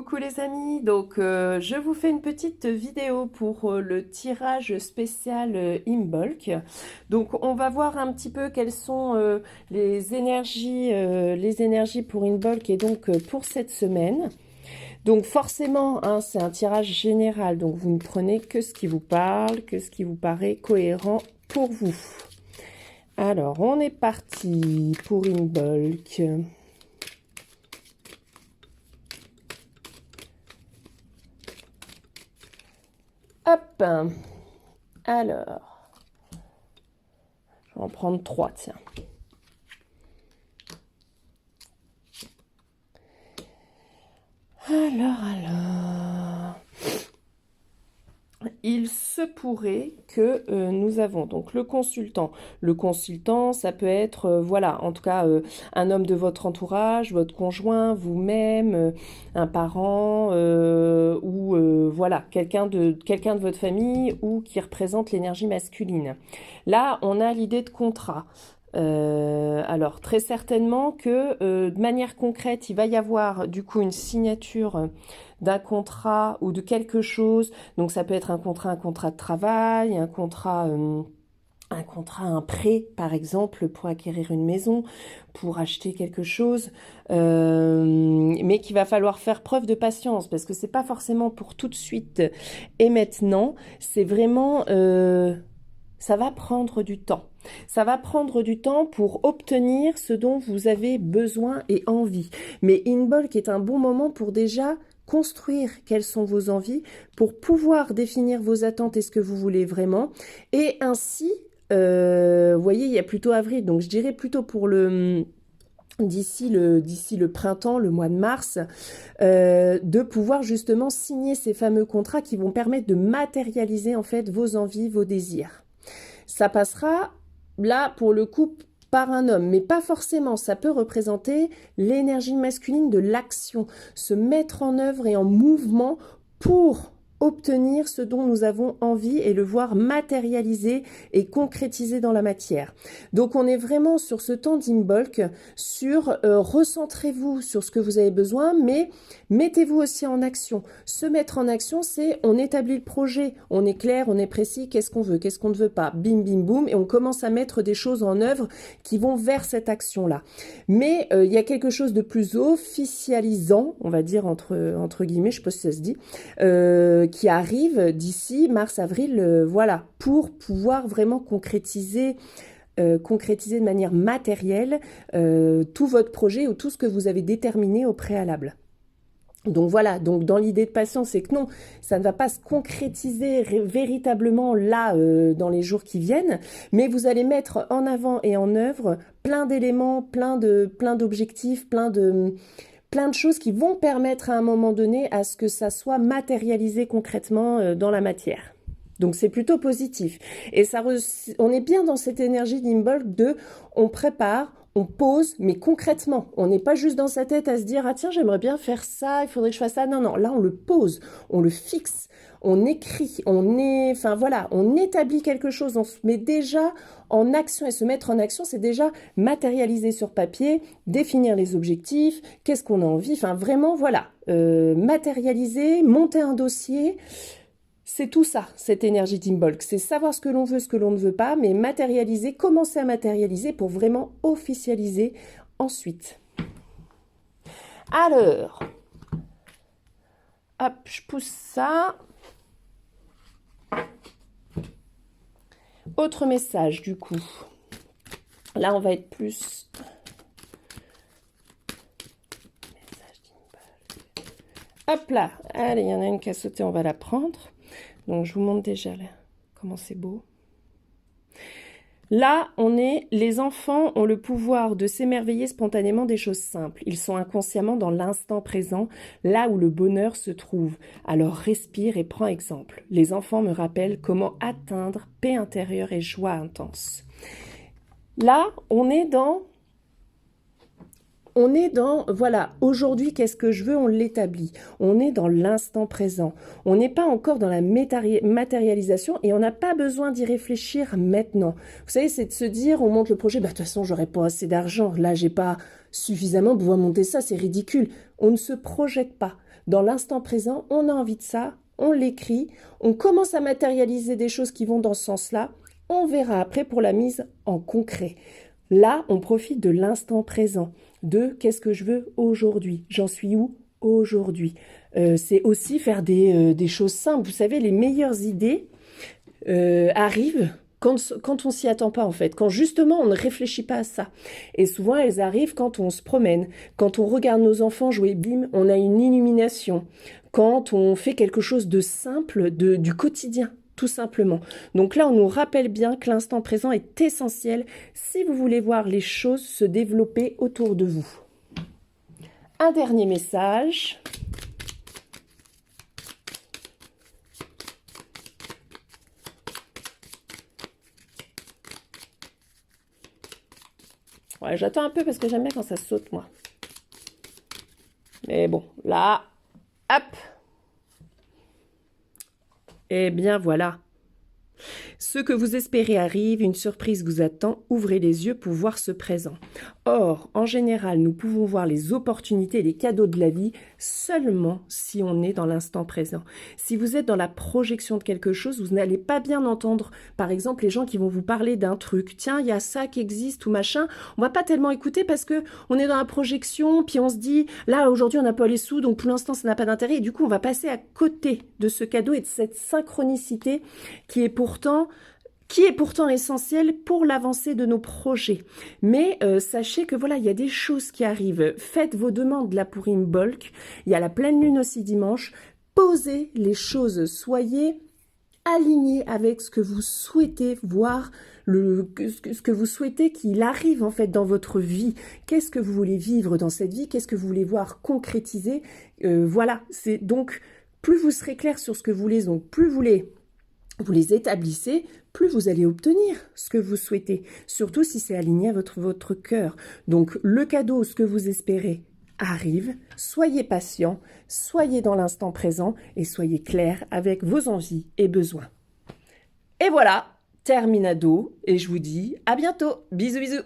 Coucou les amis, donc je vous fais une petite vidéo pour le tirage spécial Imbolc. Donc on va voir un petit peu quelles sont les énergies pour Imbolc et donc pour cette semaine. Donc forcément, hein, c'est un tirage général, donc vous ne prenez que ce qui vous parle, que ce qui vous paraît cohérent pour vous. Alors on est parti pour Imbolc. Hop, alors, je vais en prendre 3, tiens. Alors, il se pourrait que nous avons donc le consultant. Le consultant, ça peut être, voilà, en tout cas, un homme de votre entourage, votre conjoint, vous-même, un parent, ou voilà, quelqu'un de votre famille ou qui représente l'énergie masculine. Là, on a l'idée de contrat. Alors, très certainement que de manière concrète, il va y avoir du coup une signature d'un contrat ou de quelque chose. Donc, ça peut être un contrat de travail, un prêt, par exemple, pour acquérir une maison, pour acheter quelque chose, mais qu'il va falloir faire preuve de patience parce que c'est pas forcément pour tout de suite et maintenant. C'est vraiment, ça va prendre du temps. Ça va prendre du temps pour obtenir ce dont vous avez besoin et envie. Mais Imbolc est un bon moment pour déjà construire quelles sont vos envies, pour pouvoir définir vos attentes et ce que vous voulez vraiment. Et ainsi, vous voyez, il y a plutôt avril, donc je dirais plutôt pour d'ici le printemps, le mois de mars, de pouvoir justement signer ces fameux contrats qui vont permettre de matérialiser en fait vos envies, vos désirs. Ça passera là, pour le coup, par un homme, mais pas forcément. Ça peut représenter l'énergie masculine de l'action, se mettre en œuvre et en mouvement pour obtenir ce dont nous avons envie et le voir matérialiser et concrétiser dans la matière. Donc on est vraiment sur ce temps d'Imbolc, sur recentrez-vous sur ce que vous avez besoin, mais mettez-vous aussi en action. Se mettre en action, c'est on établit le projet, on est clair, on est précis, qu'est-ce qu'on veut, qu'est-ce qu'on ne veut pas, bim bim boum, et on commence à mettre des choses en œuvre qui vont vers cette action-là. Mais il y a quelque chose de plus officialisant, on va dire entre guillemets, je ne sais pas si ça se dit, qui arrive d'ici mars-avril, voilà, pour pouvoir vraiment concrétiser de manière matérielle tout votre projet ou tout ce que vous avez déterminé au préalable. Donc voilà, donc dans l'idée de patience, c'est que non, ça ne va pas se concrétiser véritablement là dans les jours qui viennent, mais vous allez mettre en avant et en œuvre plein d'éléments, plein d'objectifs, plein de choses qui vont permettre à un moment donné à ce que ça soit matérialisé concrètement dans la matière. Donc c'est plutôt positif. Et on est bien dans cette énergie d'Imbolc de on prépare, on pose, mais concrètement. On n'est pas juste dans sa tête à se dire « Ah tiens, j'aimerais bien faire ça, il faudrait que je fasse ça. » Non, non, là on le pose, on le fixe, on écrit, enfin voilà, on établit quelque chose, on se met déjà en action. Et se mettre en action, c'est déjà matérialiser sur papier, définir les objectifs, qu'est-ce qu'on a envie, enfin vraiment, voilà, matérialiser, monter un dossier. C'est tout ça, cette énergie d'Imbolc. C'est savoir ce que l'on veut, ce que l'on ne veut pas, mais matérialiser, commencer à matérialiser pour vraiment officialiser ensuite. Alors, hop, je pousse ça. Autre message, du coup. Là, on va être plus... Hop là, allez, il y en a une qui a sauté, on va la prendre. Donc, je vous montre déjà là comment c'est beau. Là, les enfants ont le pouvoir de s'émerveiller spontanément des choses simples. Ils sont inconsciemment dans l'instant présent, là où le bonheur se trouve. Alors respire et prends exemple. Les enfants me rappellent comment atteindre paix intérieure et joie intense. Là, on est dans, voilà, aujourd'hui, qu'est-ce que je veux, on l'établit. On est dans l'instant présent. On n'est pas encore dans la matérialisation et on n'a pas besoin d'y réfléchir maintenant. Vous savez, c'est de se dire, on monte le projet, bah, de toute façon, j'aurais pas assez d'argent. Là, j'ai pas suffisamment pour pouvoir monter ça, c'est ridicule. On ne se projette pas. Dans l'instant présent, on a envie de ça, on l'écrit, on commence à matérialiser des choses qui vont dans ce sens-là. On verra après pour la mise en concret. Là, on profite de l'instant présent, de qu'est-ce que je veux aujourd'hui, j'en suis où aujourd'hui. C'est aussi faire des choses simples. Vous savez, les meilleures idées arrivent quand on s'y attend pas en fait, quand justement on ne réfléchit pas à ça. Et souvent elles arrivent quand on se promène, quand on regarde nos enfants jouer, bim, on a une illumination. Quand on fait quelque chose de simple, du quotidien, tout simplement. Donc là, on nous rappelle bien que l'instant présent est essentiel si vous voulez voir les choses se développer autour de vous. Un dernier message. Ouais, j'attends un peu parce que j'aime bien quand ça saute, moi. Mais bon, là, hop. Eh bien, voilà. Ce que vous espérez arrive, une surprise vous attend, ouvrez les yeux pour voir ce présent. Or, en général, nous pouvons voir les opportunités et les cadeaux de la vie seulement si on est dans l'instant présent. Si vous êtes dans la projection de quelque chose, vous n'allez pas bien entendre, par exemple, les gens qui vont vous parler d'un truc. Tiens, il y a ça qui existe ou machin. On va pas tellement écouter parce que on est dans la projection, puis on se dit, là, aujourd'hui, on n'a pas les sous, donc pour l'instant, ça n'a pas d'intérêt. Et du coup, on va passer à côté de ce cadeau et de cette synchronicité qui est pourtant essentiel pour l'avancée de nos projets. Mais sachez que voilà, il y a des choses qui arrivent. Faites vos demandes là pour Imbolc. Il y a la pleine lune aussi dimanche. Posez les choses. Soyez alignés avec ce que vous souhaitez voir, ce que vous souhaitez qu'il arrive en fait dans votre vie. Qu'est-ce que vous voulez vivre dans cette vie? Qu'est-ce que vous voulez voir concrétiser? Voilà, c'est donc plus vous serez clair sur ce que vous voulez, donc plus vous les établissez, plus vous allez obtenir ce que vous souhaitez, surtout si c'est aligné à votre cœur. Donc le cadeau, ce que vous espérez, arrive. Soyez patient, soyez dans l'instant présent et soyez clair avec vos envies et besoins. Et voilà, terminado, et je vous dis à bientôt. Bisous, bisous.